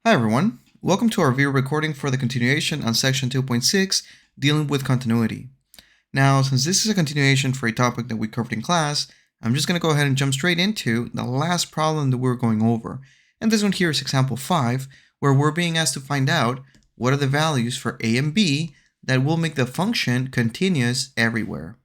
Hi everyone, welcome to our video recording for the continuation on section 2.6, dealing with continuity. Now, since this is a continuation for a topic that we covered in class, I'm just going to go ahead and jump straight into the last problem that we're going over. And this one here is example 5, where we're being asked to find out what are the values for a and b that will make the function continuous everywhere.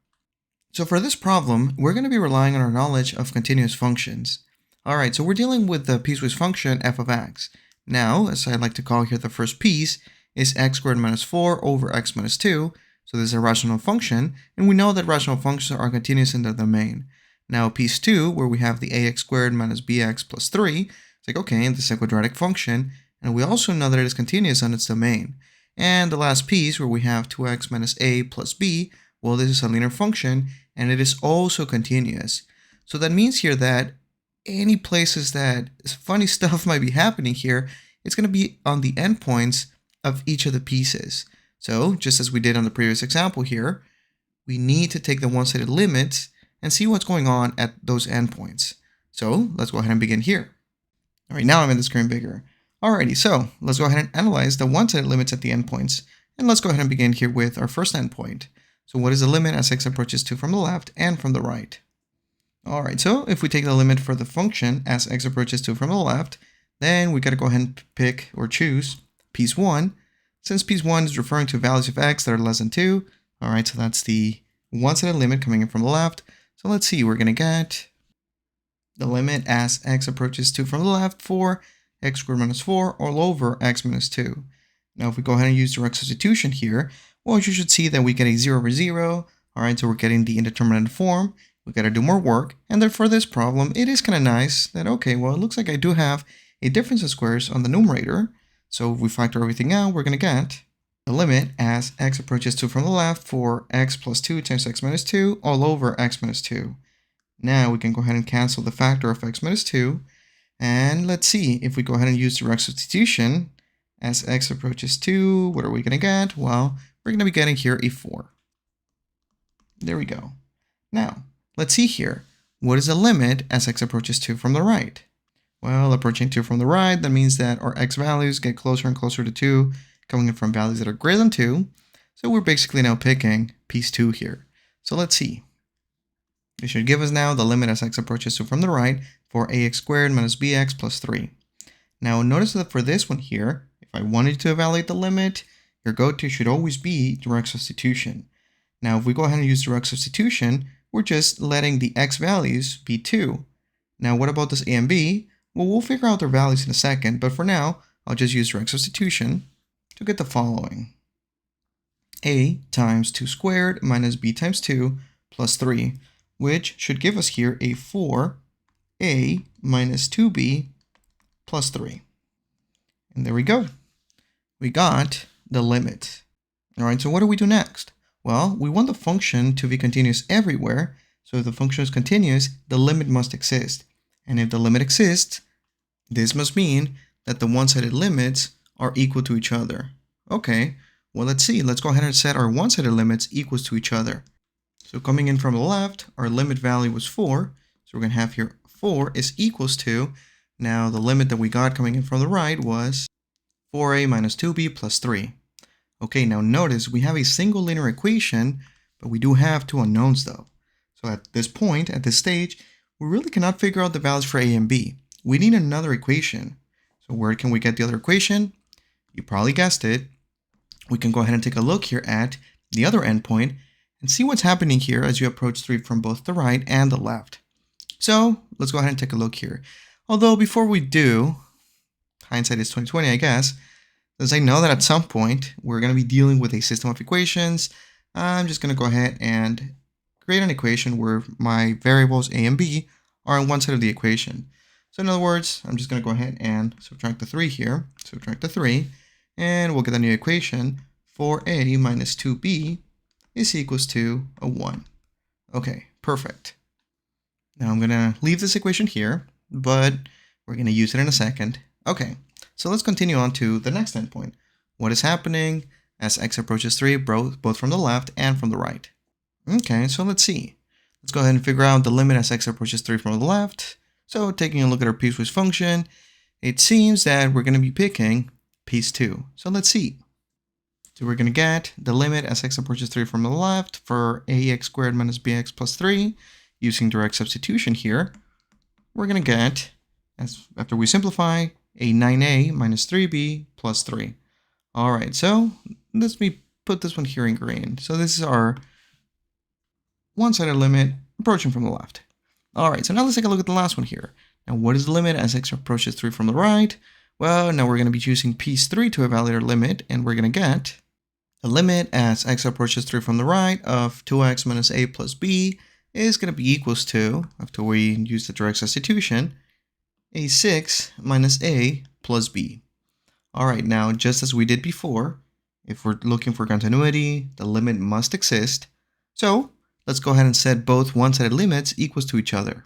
So for this problem, we're going to be relying on our knowledge of continuous functions. Alright, so we're dealing with the piecewise function f of x. Now, as I like to call here the first piece, is x squared minus 4 over x minus 2. So this is a rational function, and we know that rational functions are continuous in the domain. Now, piece 2, where we have the ax squared minus bx plus 3, it's like, okay, this is a quadratic function, and we also know that it is continuous on its domain. And the last piece, where we have 2x minus a plus b, well, this is a linear function, and it is also continuous. So that means here that any places that funny stuff might be happening here, it's going to be on the endpoints of each of the pieces. So just as we did on the previous example here, we need to take the one-sided limits and see what's going on at those endpoints. So let's go ahead and begin here. All right, now I'm in the screen bigger. Alrighty, so let's go ahead and analyze the one-sided limits at the endpoints. And let's go ahead and begin here with our first endpoint. So what is the limit as x approaches 2 from the left and from the right? Alright, so if we take the limit for the function as x approaches 2 from the left, then we gotta go ahead and pick or choose piece 1. Since piece 1 is referring to values of x that are less than 2, alright, so that's the one-sided limit coming in from the left. So let's see, we're gonna get the limit as x approaches 2 from the left for x squared minus 4 all over x minus 2. Now if we go ahead and use direct substitution here, well, you should see that we get a 0 over 0. Alright, so we're getting the indeterminate form. We gotta do more work, and then for this problem, it is kind of nice that, okay, well, it looks like I do have a difference of squares on the numerator. So if we factor everything out, we're gonna get the limit as x approaches 2 from the left for x plus 2 times x minus 2 all over x minus 2. Now we can go ahead and cancel the factor of x minus 2, and let's see, if we go ahead and use direct substitution, as x approaches 2, what are we gonna get? Well, we're gonna be getting here a 4. There we go. Now, let's see here. What is the limit as x approaches 2 from the right? Well, approaching 2 from the right, that means that our x values get closer and closer to 2, coming in from values that are greater than 2. So we're basically now picking piece 2 here. So let's see. It should give us now the limit as x approaches 2 from the right for ax squared minus bx plus 3. Now notice that for this one here, if I wanted to evaluate the limit, your go-to should always be direct substitution. Now if we go ahead and use direct substitution, we're just letting the x values be 2. Now what about this a and b? Well, we'll figure out their values in a second, but for now, I'll just use direct substitution to get the following. A times 2 squared minus b times 2 plus 3, which should give us here a 4a minus 2b plus 3. And there we go. We got the limit. All right, so what do we do next? Well, we want the function to be continuous everywhere, so if the function is continuous, the limit must exist. And if the limit exists, this must mean that the one-sided limits are equal to each other. Okay, well, let's see. Let's go ahead and set our one-sided limits equals to each other. So coming in from the left, our limit value was 4. So we're going to have here 4 is equals to, now the limit that we got coming in from the right was 4a minus 2b plus 3. Okay, now notice we have a single linear equation, but we do have two unknowns though. So at this point, at this stage, we really cannot figure out the values for a and b. We need another equation. So where can we get the other equation? You probably guessed it. We can go ahead and take a look here at the other endpoint and see what's happening here as you approach 3 from both the right and the left. So let's go ahead and take a look here. Although before we do, hindsight is 20/20, I guess. Since I know that at some point we're going to be dealing with a system of equations, I'm just going to go ahead and create an equation where my variables a and b are on one side of the equation. So in other words, I'm just going to go ahead and subtract the 3 here, subtract the 3, and we'll get a new equation. 4a minus 2b is equals to a 1. Okay, perfect. Now I'm going to leave this equation here, but we're going to use it in a second. Okay. So let's continue on to the next endpoint. What is happening as x approaches 3, both from the left and from the right? Okay, so let's see. Let's go ahead and figure out the limit as x approaches 3 from the left. So taking a look at our piecewise function, it seems that we're going to be picking piece 2. So let's see. So we're going to get the limit as x approaches 3 from the left for ax squared minus bx plus 3 using direct substitution here. We're going to get, as after we simplify, a 9a minus 3b plus 3. All right, so let me put this one here in green. So this is our one-sided limit approaching from the left. All right, so now let's take a look at the last one here. Now, what is the limit as x approaches 3 from the right? Well, now we're going to be choosing piece 3 to evaluate our limit, and we're going to get the limit as x approaches 3 from the right of 2x minus a plus b is going to be equals to, after we use the direct substitution, a 6 minus a plus b. All right, now just as we did before, if we're looking for continuity, the limit must exist. So let's go ahead and set both one-sided limits equals to each other.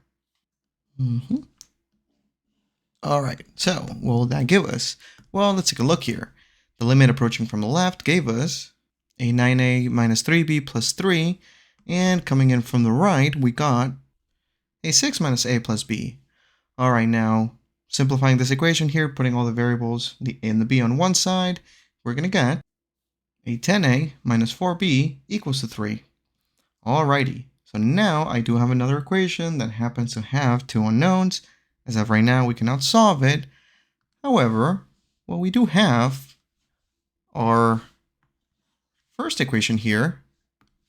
All right, so what will that give us? Well, let's take a look here. The limit approaching from the left gave us a 9a minus 3b plus 3, and coming in from the right, we got a 6 minus a plus b. All right, now simplifying this equation here, putting all the variables, the a and the b on one side, we're going to get a 10a minus 4b equals to 3. Alrighty, so now I do have another equation that happens to have two unknowns. As of right now, we cannot solve it. However, what we do have our first equation here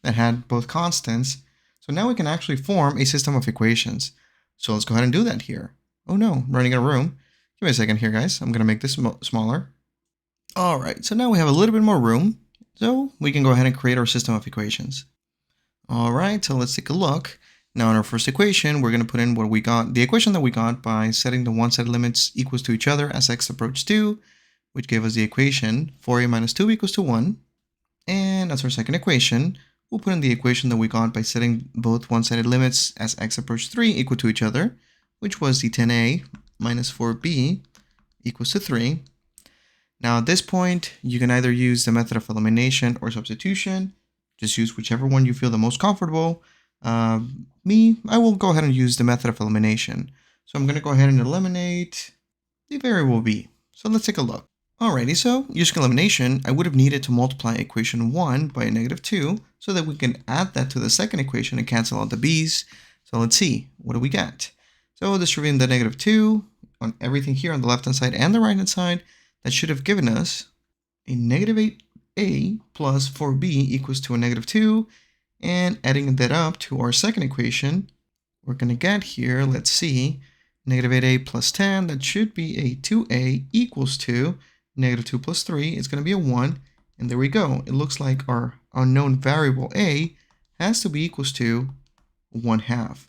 that had both constants. So now we can actually form a system of equations. So let's go ahead and do that here. Oh no, I'm running out of room. Give me a second here, guys. I'm going to make this smaller. All right, so now we have a little bit more room. So we can go ahead and create our system of equations. All right, so let's take a look. Now in our first equation, we're going to put in what we got, the equation that we got by setting the one-sided limits equals to each other as x approaches 2, which gave us the equation 4a minus 2b equals to 1. And as our second equation, we'll put in the equation that we got by setting both one-sided limits as x approaches 3 equal to each other, which was the 10a minus 4b equals to 3. Now at this point, you can either use the method of elimination or substitution. Just use whichever one you feel the most comfortable. I will go ahead and use the method of elimination. So I'm going to go ahead and eliminate the variable b. So let's take a look. Alrighty, so using elimination, I would have needed to multiply equation 1 by a negative 2 so that we can add that to the second equation and cancel out the b's. So let's see, what do we get? So distributing the negative 2 on everything here on the left-hand side and the right-hand side, that should have given us a negative 8a plus 4b equals to a negative 2. And adding that up to our second equation, we're going to get here, let's see, negative 8a plus 10, that should be a 2a equals to negative 2 plus 3, it's going to be a 1, and there we go. It looks like our unknown variable a has to be equals to 1/2.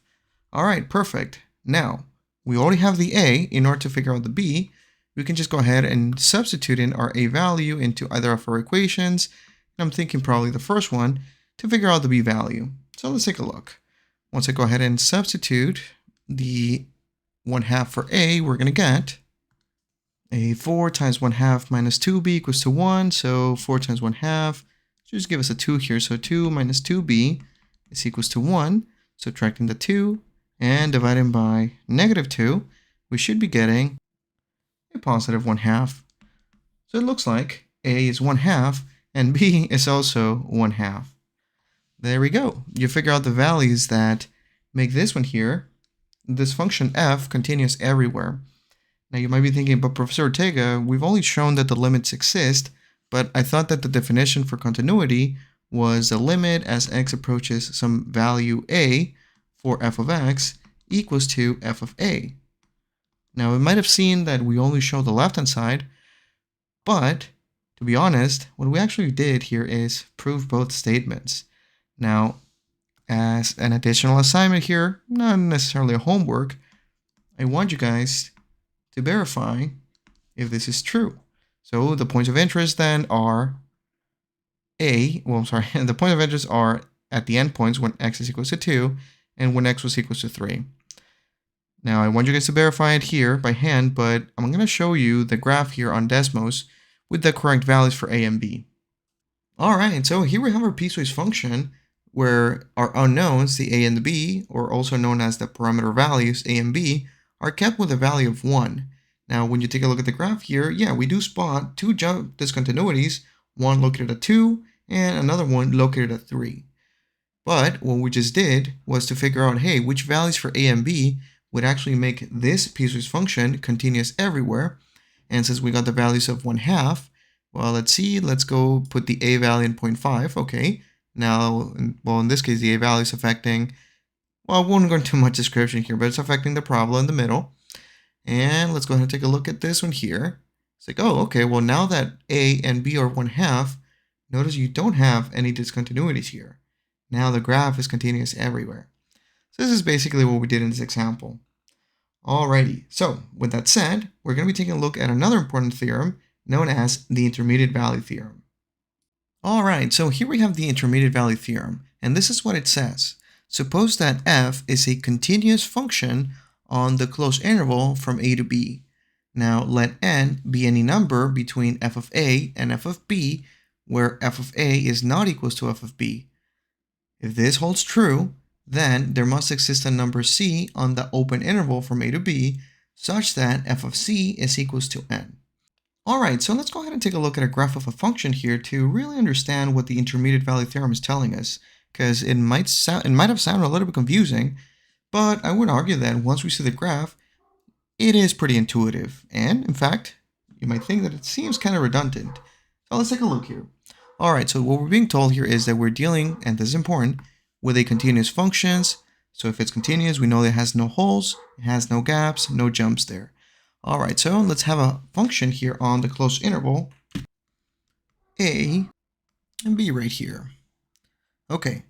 All right, perfect. Now, we already have the a. In order to figure out the b, we can just go ahead and substitute in our a value into either of our equations. And I'm thinking probably the first one to figure out the b value. So let's take a look. Once I go ahead and substitute the 1/2 for a, we're going to get a 4 times 1/2 minus 2b equals to 1. So 4 times 1/2 just give us a 2 here. So 2 minus 2b is equals to 1. Subtracting the 2 and dividing by negative 2, we should be getting a positive 1/2. So it looks like a is 1/2 and b is also 1/2. There we go. You figure out the values that make this one here, this function f, continuous everywhere. Now you might be thinking, but Professor Ortega, we've only shown that the limits exist, but I thought that the definition for continuity was the limit as x approaches some value a for f of x equals to f of a. Now we might have seen that we only show the left-hand side, but to be honest, what we actually did here is prove both statements. Now, as an additional assignment here, not necessarily a homework, I want you guys to verify if this is true. So the points of interest then are the points of interest are at the endpoints when x is equals to 2 and when x was equals to 3. Now I want you guys to verify it here by hand, but I'm going to show you the graph here on Desmos with the correct values for a and b. All right, so here we have our piecewise function where our unknowns, the a and the b, or also known as the parameter values a and b, are kept with a value of 1. Now, when you take a look at the graph here, yeah, we do spot two jump discontinuities, one located at 2 and another one located at 3. But what we just did was to figure out, hey, which values for a and b would actually make this piecewise function continuous everywhere. And since we got the values of 1/2, well, let's see, let's go put the a value in 0.5. Okay, now, well, in this case, the a value is affecting, well, I won't go into much description here, but it's affecting the parabola in the middle. And let's go ahead and take a look at this one here. It's like, oh, okay, well, now that a and b are 1/2, notice you don't have any discontinuities here. Now the graph is continuous everywhere. So this is basically what we did in this example. Alrighty, so with that said, we're going to be taking a look at another important theorem known as the intermediate value theorem. Alright, so here we have the intermediate value theorem, and this is what it says. Suppose that f is a continuous function on the closed interval from a to b. Now let n be any number between f of a and f of b, where f of a is not equal to f of b. If this holds true, then there must exist a number c on the open interval from a to b such that f of c is equal to n. Alright, so let's go ahead and take a look at a graph of a function here to really understand what the intermediate value theorem is telling us, because it might have sounded a little bit confusing, but I would argue that once we see the graph, it is pretty intuitive. And in fact, you might think that it seems kind of redundant. So let's take a look here. Alright, so what we're being told here is that we're dealing, and this is important, with a continuous functions. So if it's continuous, we know it has no holes, it has no gaps, no jumps there. Alright, so let's have a function here on the closed interval, a and b right here. Okay,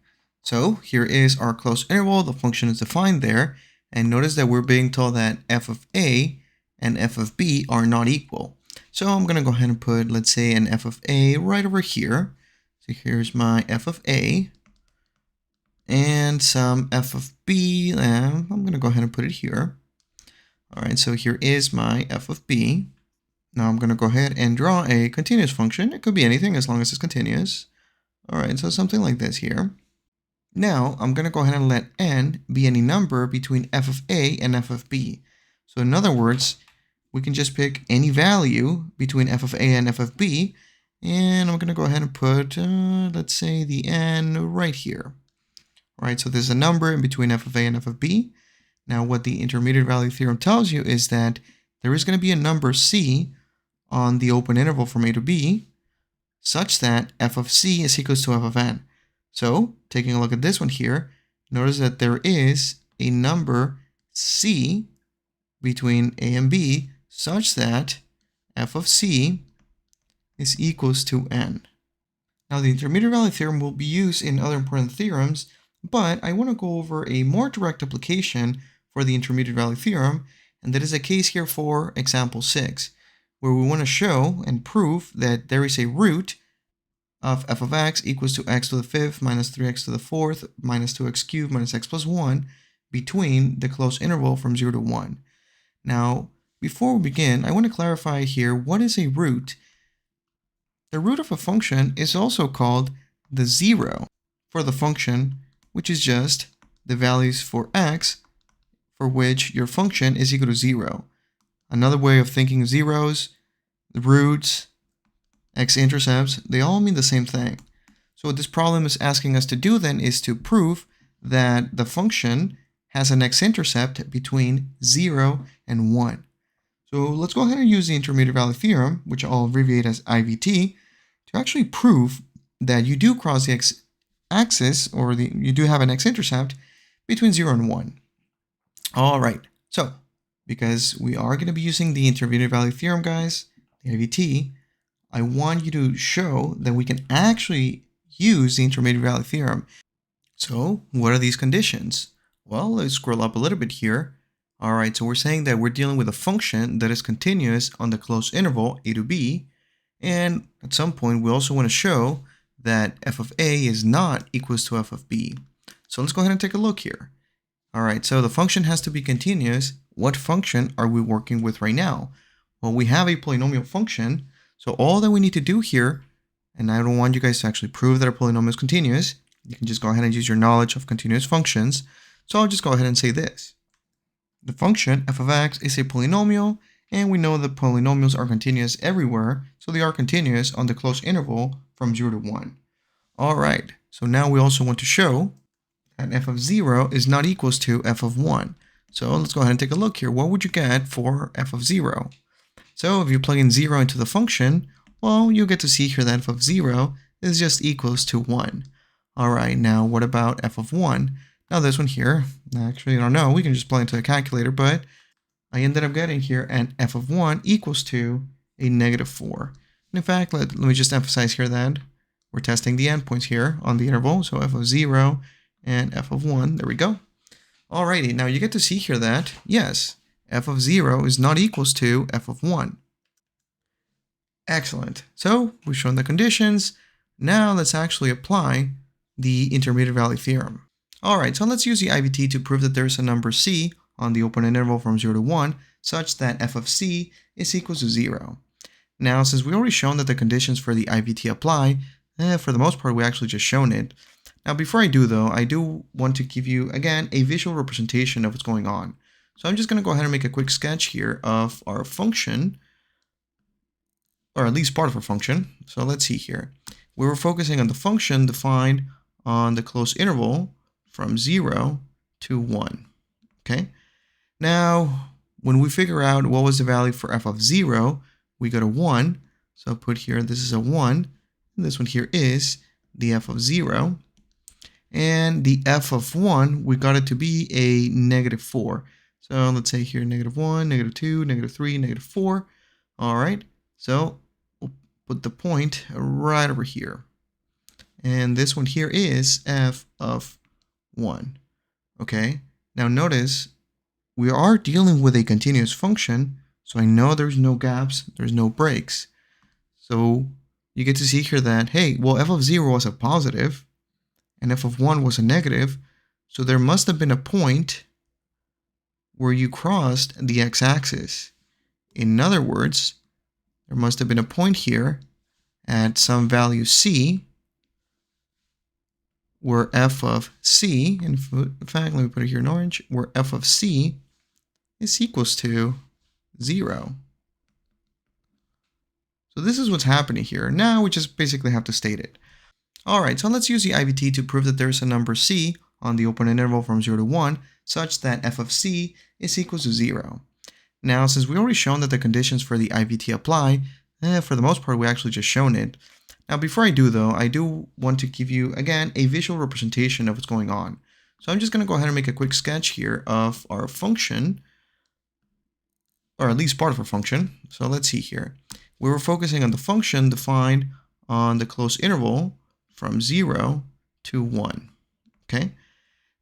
so here is our closed interval, the function is defined there, and notice that we're being told that f of a and f of b are not equal. So I'm going to go ahead and put, let's say, an f of a right over here. So here's my f of a and some f of b, and I'm going to go ahead and put it here. All right, so here is my f of b. Now I'm going to go ahead and draw a continuous function. It could be anything as long as it's continuous. All right, so something like this here. Now I'm going to go ahead and let n be any number between f of a and f of b. So in other words, we can just pick any value between f of a and f of b, and I'm going to go ahead and put, let's say, the n right here. All right, so there's a number in between f of a and f of b. Now what the intermediate value theorem tells you is that there is going to be a number c on the open interval from a to b, such that f of c is equal to f of n. So, taking a look at this one here, notice that there is a number c between a and b such that f of c is equals to n. Now, the intermediate value theorem will be used in other important theorems, but I want to go over a more direct application for the intermediate value theorem, and that is a case here for example 6, where we want to show and prove that there is a root of f of x equals to x to the 5th minus 3x to the 4th minus 2x cubed minus x plus 1 between the closed interval from 0 to 1. Now, before we begin, I want to clarify here what is a root. The root of a function is also called the zero for the function, which is just the values for x for which your function is equal to 0. Another way of thinking zeros, the roots, x-intercepts, they all mean the same thing. So what this problem is asking us to do then is to prove that the function has an x-intercept between 0 and 1. So let's go ahead and use the intermediate value theorem, which I'll abbreviate as IVT, to actually prove that you do cross the x-axis, or you do have an x-intercept between 0 and 1. All right, so because we are going to be using the intermediate value theorem, guys, the IVT, I want you to show that we can actually use the intermediate value theorem. So what are these conditions? Well, let's scroll up a little bit here. All right, so we're saying that we're dealing with a function that is continuous on the closed interval a to b, and at some point we also want to show that f of a is not equals to f of b. So let's go ahead and take a look here. All right, so the function has to be continuous. What function are we working with right now? Well, we have a polynomial function. So all that we need to do here, and I don't want you guys to actually prove that a polynomial is continuous. You can just go ahead and use your knowledge of continuous functions. So I'll just go ahead and say this. The function f of x is a polynomial, And we know that polynomials are continuous everywhere, so they are continuous on the closed interval from 0 to 1. All right, so now we also want to show that f of 0 is not equals to f of 1. So let's go ahead and take a look here. What would you get for f of 0? So if you plug in 0 into the function, well, you'll get to see here that f of 0 is just equals to 1. All right, now what about f of 1? Now this one here, actually I don't know, we can just plug into a calculator, but I ended up getting here an f of 1 equals to a -4. And in fact, let me just emphasize here that we're testing the endpoints here on the interval, so f of 0 and f of 1, there we go. Alrighty, now you get to see here that, yes, f of 0 is not equals to f of 1. Excellent. So we've shown the conditions. Now let's actually apply the intermediate value theorem. Alright, so let's use the IVT to prove that there's a number c on the open interval from 0 to 1 such that f of c is equals to 0. Now, since we already shown that the conditions for the IVT apply, for the most part we actually just shown it. Now before I do though, I do want to give you again a visual representation of what's going on. So I'm just going to go ahead and make a quick sketch here of our function, or at least part of our function. So let's see here. We were focusing on the function defined on the closed interval from 0 to 1. Okay. Now, when we figure out what was the value for f of 0, we go to 1. So I'll put here, this is a 1, and this one here is the f of 0. And the f of 1, we got it to be a -4. So let's say here -1, -2, -3, -4. All right. So we'll put the point right over here. And this one here is f of 1. Okay. Now notice we are dealing with a continuous function, so I know there's no gaps, there's no breaks. So you get to see here that, hey, well, f of 0 was a positive, and f of 1 was a negative, so there must have been a point where you crossed the x-axis. In other words, there must have been a point here at some value c, where f of c, in fact, let me put it here in orange, where f of c is equals to 0. So this is what's happening here. Now we just basically have to state it. All right, so let's use the IVT to prove that there's a number c on the open interval from 0 to 1 such that f of c is equals to 0. Now, since we already shown that the conditions for the IVT apply, for the most part we actually just shown it. Now before I do though, I do want to give you again a visual representation of what's going on. So I'm just going to go ahead and make a quick sketch here of our function, or at least part of our function. So let's see here. We were focusing on the function defined on the closed interval from 0 to 1. Okay.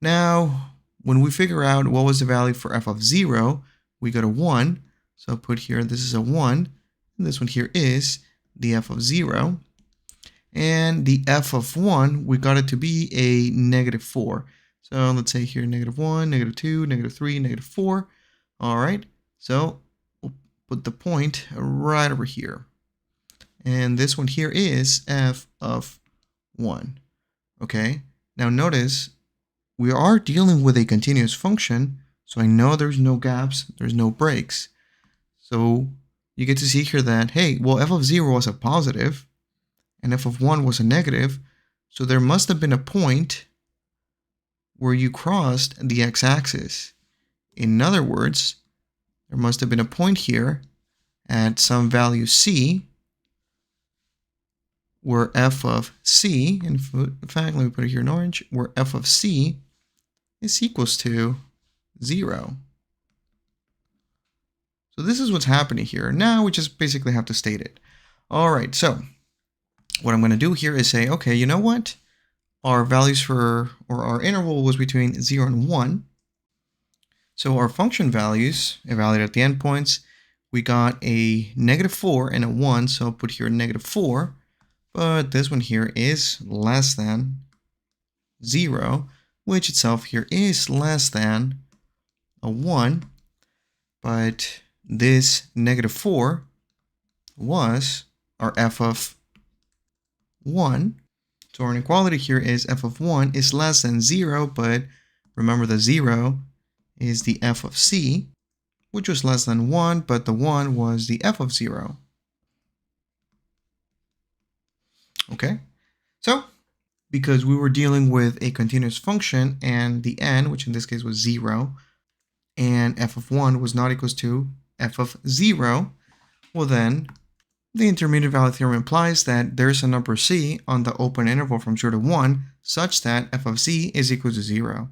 Now, when we figure out what was the value for f of 0, we go to 1. So I'll put here, this is a 1, and this one here is the f of 0. And the f of 1, we got it to be a -4. So let's say here -1, -2, -3, -4. All right. So we'll put the point right over here. And this one here is f of 1. Okay. Now notice we are dealing with a continuous function, so I know there's no gaps, there's no breaks. So you get to see here that, hey, well, f of 0 was a positive, and f of 1 was a negative, so there must have been a point where you crossed the x-axis. In other words, there must have been a point here at some value c, where f of c, in fact, let me put it here in orange, where f of c is equals to 0. So this is what's happening here. Now we just basically have to state it. All right, so what I'm going to do here is say, okay, you know what? Our values for, or our interval was between 0 and 1. So our function values, evaluated at the endpoints, we got a -4 and a 1, so I'll put here -4, but this one here is less than 0, which itself here is less than a 1, but this -4 was our f of 1. So our inequality here is f of 1 is less than 0, but remember the 0 is the f of c. which was less than 1, but the 1 was the f of 0. Okay, so because we were dealing with a continuous function and the n, which in this case was 0, and f of 1 was not equals to f of 0, well then, the intermediate value theorem implies that there's a number c on the open interval from 0 to 1 such that f of c is equal to 0.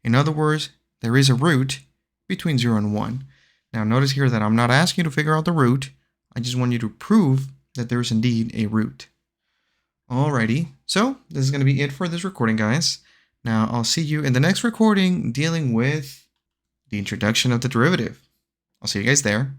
In other words, there is a root between 0 and 1. Now notice here that I'm not asking you to figure out the root, I just want you to prove that there is indeed a root. Alrighty, so this is going to be it for this recording, guys. Now I'll see you in the next recording dealing with the introduction of the derivative. I'll see you guys there.